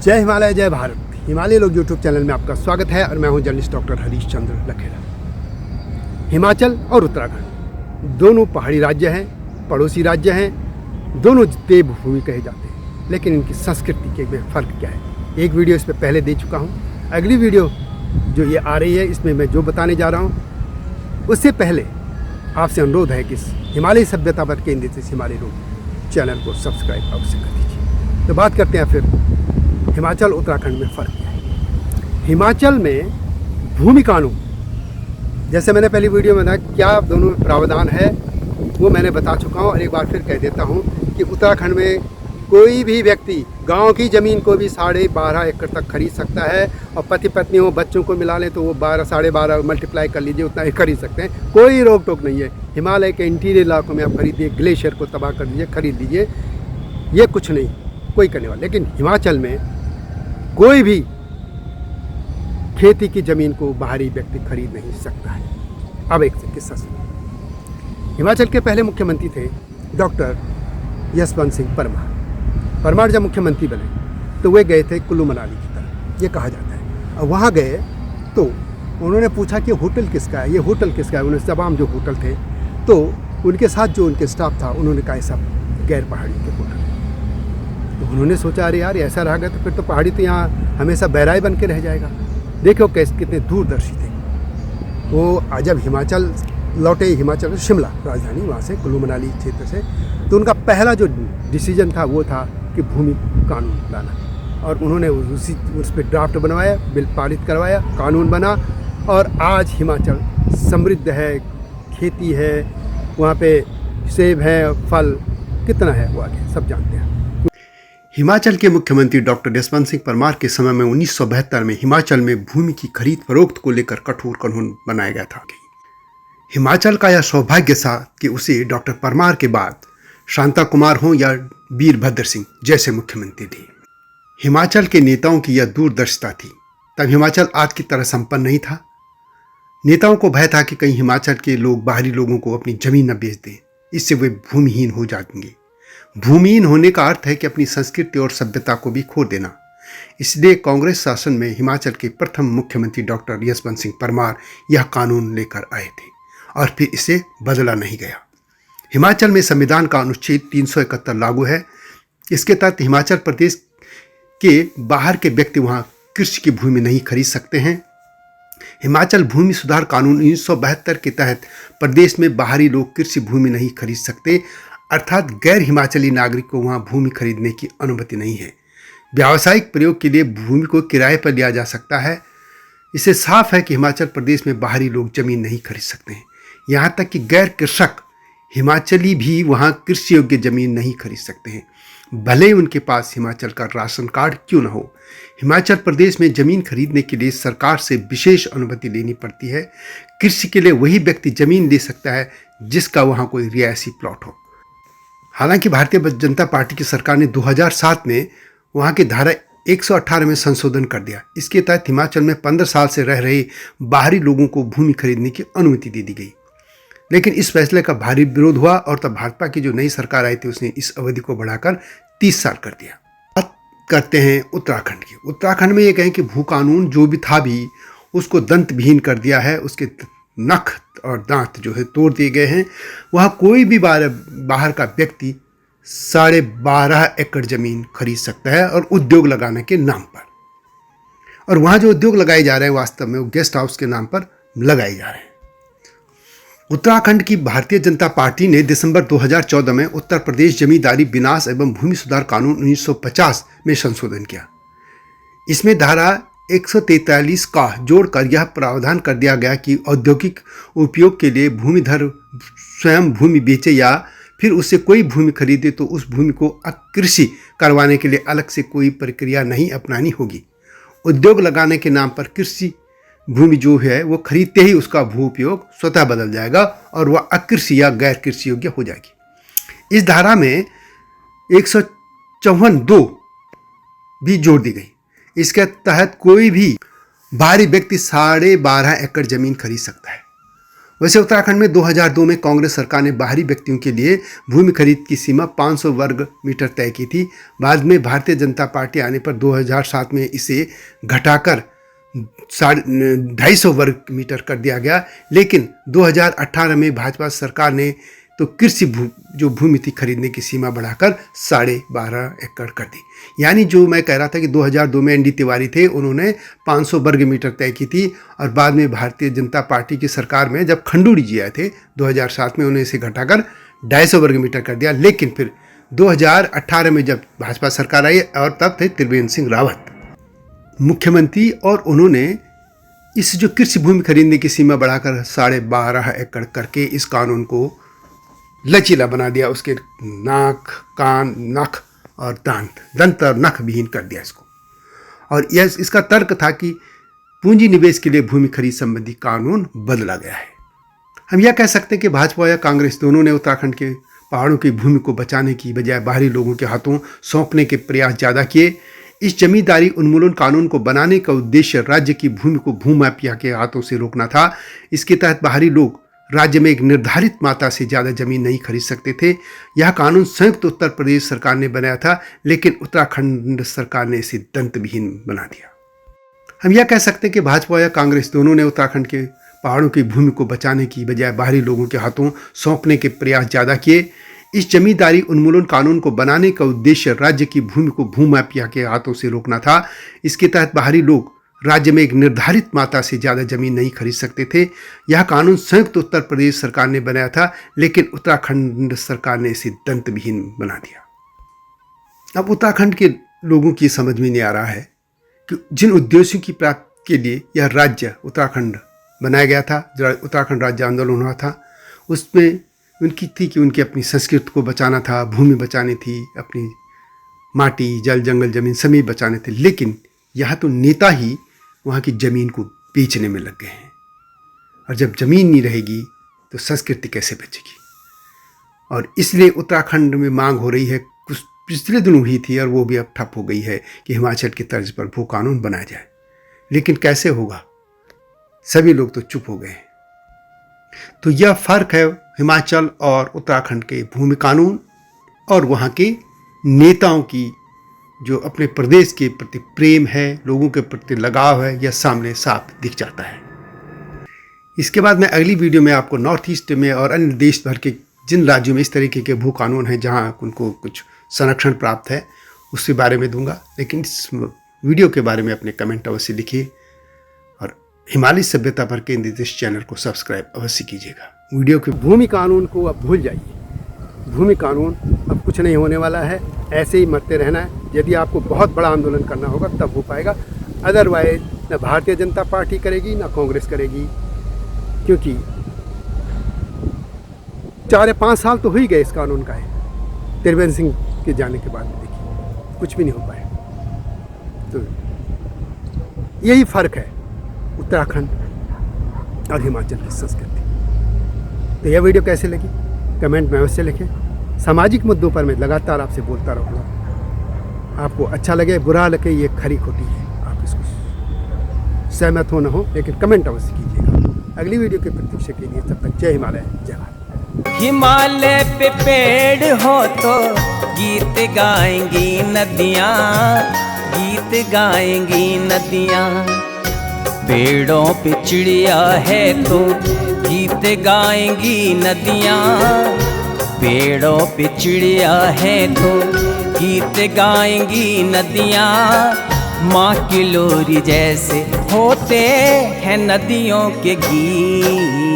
जय हिमालय जय भारत। हिमालय लोग यूट्यूब चैनल में आपका स्वागत है और मैं हूं जर्नलिस्ट डॉक्टर हरीश चंद्र लखेड़ा। हिमाचल और उत्तराखंड दोनों पहाड़ी राज्य हैं, पड़ोसी राज्य हैं, दोनों देवभूमि कहे जाते हैं, लेकिन इनकी संस्कृति के में फ़र्क क्या है, एक वीडियो इस पर पहले दे चुका हूं। अगली वीडियो जो ये आ रही है इसमें मैं जो बताने जा रहा हूं, उससे पहले आपसे अनुरोध है कि हिमालय सभ्यता पर केंद्रित इस हिमालय लोग चैनल को सब्सक्राइब अवश्य कर दीजिए। तो बात करते हैं फिर हिमाचल उत्तराखंड में फ़र्क क्या है। हिमाचल में भूमि कानून, जैसे मैंने पहली वीडियो में बताया क्या दोनों में प्रावधान है वो मैंने बता चुका हूँ और एक बार फिर कह देता हूँ कि उत्तराखंड में कोई भी व्यक्ति गांव की ज़मीन को भी 12.5 एकड़ तक खरीद सकता है और पति पत्नी हो बच्चों को मिला लें तो वो 12.5 मल्टीप्लाई कर लीजिए, उतना ही खरीद सकते हैं, कोई रोक टोक नहीं है। हिमालय के इंटीरियर इलाकों में आप खरीदिए, ग्लेशियर को तबाह कर दीजिए, खरीद लीजिए, ये कुछ नहीं कोई करने वाला। लेकिन हिमाचल में कोई भी खेती की ज़मीन को बाहरी व्यक्ति खरीद नहीं सकता है। अब एक किस्सा सुनिए। हिमाचल के पहले मुख्यमंत्री थे डॉक्टर यशवंत सिंह परमार। परमार जब मुख्यमंत्री बने तो वे गए थे कुल्लू मनाली की तरफ, ये कहा जाता है। और वहाँ गए तो उन्होंने पूछा कि होटल किसका है, ये होटल किसका है। उन्होंने तमाम जो होटल थे तो उनके साथ जो उनके स्टाफ था उन्होंने कहा सब गैर पहाड़ी के होटल। तो उन्होंने सोचा अरे यार ऐसा रह गया तो फिर तो पहाड़ी तो यहाँ हमेशा बहराई बन के रह जाएगा। देखो कैसे कितने दूरदर्शी थे वो। जब हिमाचल लौटे, हिमाचल शिमला राजधानी, वहाँ से कुल्लू मनाली क्षेत्र से, तो उनका पहला जो डिसीजन था वो था कि भूमि कानून लाना। और उन्होंने उस पर ड्राफ्ट बनवाया, बिल पारित करवाया, कानून बना और आज हिमाचल समृद्ध है, खेती है, वहाँ पे सेब है, फल कितना है वो आगे सब जानते हैं। हिमाचल के मुख्यमंत्री डॉक्टर यशवंत सिंह परमार के समय में 1972 में हिमाचल में भूमि की खरीद फरोख्त को लेकर कठोर कानून बनाया गया था। हिमाचल का यह सौभाग्य था कि उसे डॉक्टर परमार के बाद शांता कुमार हों या वीरभद्र सिंह जैसे मुख्यमंत्री थे। हिमाचल के नेताओं की यह दूरदर्शिता थी। तब हिमाचल आज की तरह संपन्न नहीं था। नेताओं को भय था कि कहीं हिमाचल के लोग बाहरी लोगों को अपनी जमीन न बेच दें, इससे वे भूमिहीन हो जाएंगे। भूमिहीन होने का अर्थ है कि अपनी संस्कृति और सभ्यता को भी खो देना। इसलिए कांग्रेस शासन में हिमाचल के प्रथम मुख्यमंत्री डॉक्टर यशवंत सिंह परमार यह कानून लेकर आए थे और फिर इसे बदला नहीं गया। हिमाचल में संविधान का अनुच्छेद 371 लागू है। इसके तहत हिमाचल प्रदेश के बाहर के व्यक्ति वहाँ कृषि की भूमि नहीं खरीद सकते हैं। हिमाचल भूमि सुधार कानून 1972 के तहत प्रदेश में बाहरी लोग कृषि भूमि नहीं खरीद सकते, अर्थात गैर हिमाचली नागरिक को वहाँ भूमि खरीदने की अनुमति नहीं है। व्यावसायिक प्रयोग के लिए भूमि को किराए पर लिया जा सकता है। इससे साफ है कि हिमाचल प्रदेश में बाहरी लोग जमीन नहीं खरीद सकते हैं। यहाँ तक कि गैर कृषक हिमाचली भी वहाँ कृषि योग्य जमीन नहीं खरीद सकते हैं, भले ही उनके पास हिमाचल का राशन कार्ड क्यों न हो। हिमाचल प्रदेश में जमीन खरीदने के लिए सरकार से विशेष अनुमति लेनी पड़ती है। कृषि के लिए वही व्यक्ति जमीन ले सकता है जिसका वहाँ कोई रिहायशी प्लॉट हो। हालांकि भारतीय जनता पार्टी की सरकार ने 2007 में वहाँ की धारा 118 में संशोधन कर दिया। इसके तहत हिमाचल में 15 साल से रह रहे बाहरी लोगों को भूमि खरीदने की अनुमति दे दी गई। लेकिन इस फैसले का भारी विरोध हुआ और तब भाजपा की जो नई सरकार आई थी उसने इस अवधि को बढ़ाकर 30 साल कर दिया। बात करते हैं उत्तराखंड की। उत्तराखंड में ये कहें कि भू कानून जो भी था भी उसको दंतविहीन कर दिया है, उसके नख और दांत जो है तोड़ दिए गए हैं। वहाँ कोई भी बाहर का व्यक्ति 12.5 एकड़ जमीन खरीद सकता है और उद्योग लगाने के नाम पर। और वहाँ जो उद्योग लगाए जा रहे हैं वास्तव में वो गेस्ट हाउस के नाम पर लगाए जा रहे हैं। उत्तराखंड की भारतीय जनता पार्टी ने दिसंबर 2014 में उत्तर प्रदेश जमींदारी विनाश एवं भूमि सुधार कानून 1950 में संशोधन किया। इसमें धारा 143 का जोड़कर यह प्रावधान कर दिया गया कि औद्योगिक उपयोग के लिए भूमिधर स्वयं भूमि बेचे या फिर उससे कोई भूमि खरीदे तो उस भूमि को अकृषि करवाने के लिए अलग से कोई प्रक्रिया नहीं अपनानी होगी। उद्योग लगाने के नाम पर कृषि भूमि जो है वो खरीदते ही उसका भू उपयोग स्वतः बदल जाएगा और वह अकृषि या गैर कृषि योग्य हो जाएगी। इस धारा में 154(2) भी जोड़ दी गई। इसके तहत कोई भी बाहरी व्यक्ति 12.5 एकड़ जमीन खरीद सकता है। वैसे उत्तराखंड में 2002 में कांग्रेस सरकार ने बाहरी व्यक्तियों के लिए भूमि खरीद की सीमा 500 वर्ग मीटर तय की थी। बाद में भारतीय जनता पार्टी आने पर 2007 में इसे घटाकर 250 वर्ग मीटर कर दिया गया। लेकिन 2018 में भाजपा सरकार ने तो कृषि जो भूमि थी खरीदने की सीमा बढ़ाकर 12.5 एकड़ कर दी। यानी जो मैं कह रहा था कि 2002 में ND तिवारी थे, उन्होंने 500 वर्ग मीटर तय की थी और बाद में भारतीय जनता पार्टी की सरकार में जब खंडूड़ी जी आए थे 2007 में, उन्होंने इसे घटाकर 250 वर्ग मीटर कर दिया। लेकिन फिर 2018 में जब भाजपा सरकार आई और तब थे त्रिवेंद्र सिंह रावत मुख्यमंत्री, और उन्होंने इस जो कृषि भूमि खरीदने की सीमा बढ़ाकर 12.5 एकड़ करके इस कानून को लचीला बना दिया। उसके नाक, कान, नख और दंत और नख विहीन कर दिया इसको। और यह इसका तर्क था कि पूंजी निवेश के लिए भूमि खरीद संबंधी कानून बदला गया है। हम यह कह सकते हैं कि भाजपा या कांग्रेस दोनों ने उत्तराखंड के पहाड़ों की भूमि को बचाने की बजाय बाहरी लोगों के हाथों सौंपने के प्रयास ज़्यादा किए। इस जमींदारी उन्मूलन कानून को बनाने का उद्देश्य राज्य की भूमि को भूमाफिया के हाथों से रोकना था। इसके तहत बाहरी लोग राज्य में एक निर्धारित मात्रा से ज़्यादा जमीन नहीं खरीद सकते थे। यह कानून संयुक्त उत्तर प्रदेश सरकार ने बनाया था, लेकिन उत्तराखंड सरकार ने इसे दंतविहीन बना दिया। हम यह कह सकते हैं कि भाजपा या कांग्रेस दोनों ने उत्तराखंड के पहाड़ों की भूमि को बचाने की बजाय बाहरी लोगों के हाथों सौंपने के प्रयास ज़्यादा किए। इस जमींदारी उन्मूलन कानून को बनाने का उद्देश्य राज्य की भूमि को भूमाफिया के हाथों से रोकना था। इसके तहत बाहरी लोग राज्य में एक निर्धारित मात्रा से ज़्यादा जमीन नहीं खरीद सकते थे। यह कानून संयुक्त उत्तर प्रदेश सरकार ने बनाया था, लेकिन उत्तराखंड सरकार ने इसे दंतविहीन बना दिया। अब उत्तराखंड के लोगों की समझ में नहीं आ रहा है कि जिन उद्देश्यों की प्राप्ति के लिए यह राज्य उत्तराखंड बनाया गया था, उत्तराखंड राज्य आंदोलन हुआ था, उसमें उनकी थी कि उनकी अपनी संस्कृति को बचाना था, भूमि बचानी थी, अपनी माटी, जल, जंगल, जमीन सभी बचाने थे। लेकिन यहाँ तो नेता ही वहाँ की ज़मीन को बेचने में लग गए हैं, और जब ज़मीन नहीं रहेगी तो संस्कृति कैसे बचेगी। और इसलिए उत्तराखंड में मांग हो रही है, कुछ पिछले दिनों हुई थी और वो भी अब ठप हो गई है, कि हिमाचल की तर्ज पर भू कानून बनाया जाए। लेकिन कैसे होगा, सभी लोग तो चुप हो गए हैं। तो यह फ़र्क है हिमाचल और उत्तराखंड के भूमि कानून और वहाँ के नेताओं की जो अपने प्रदेश के प्रति प्रेम है, लोगों के प्रति लगाव है, यह सामने साफ दिख जाता है। इसके बाद मैं अगली वीडियो में आपको नॉर्थ ईस्ट में और अन्य देश भर के जिन राज्यों में इस तरीके के भू कानून हैं जहां उनको कुछ संरक्षण प्राप्त है, उसके बारे में दूंगा। लेकिन इस वीडियो के बारे में अपने कमेंट अवश्य लिखिए और हिमालय सभ्यता पर केंद्रित इस चैनल को सब्सक्राइब अवश्य कीजिएगा। वीडियो के भूमि कानून को अब भूल जाइए। भूमि कानून अब कुछ नहीं होने वाला है, ऐसे ही मरते रहना है। यदि आपको बहुत बड़ा आंदोलन करना होगा तब हो पाएगा, अदरवाइज न भारतीय जनता पार्टी करेगी न कांग्रेस करेगी, क्योंकि 4 या 5 साल तो हो ही गए इस कानून का है। त्रिवेंद्र सिंह के जाने के बाद देखिए कुछ भी नहीं हो पाया। तो यही फर्क है उत्तराखंड और हिमाचल की संस्कृति। तो यह वीडियो कैसे लगी कमेंट में अवश्य लिखें। सामाजिक मुद्दों पर मैं लगातार आपसे बोलता रहूँगा। आपको अच्छा लगे बुरा लगे ये खरी खोटी है, आप इसको सहमत हो न हो, लेकिन कमेंट अवश्य कीजिएगा। अगली वीडियो की प्रतीक्षा के लिए तब तक जय हिमालय, जय भारत। हिमालय पे पेड़ हो तो गीत गाएंगी नदियाँ, गीत गाएंगी नदियाँ। पेड़ों पे चिड़िया है तो गीत गाएंगी नदियाँ, पेड़ों पे चिड़िया है तो गीत गाएंगी नदियाँ। माँ की लोरी जैसे होते हैं नदियों के गीत।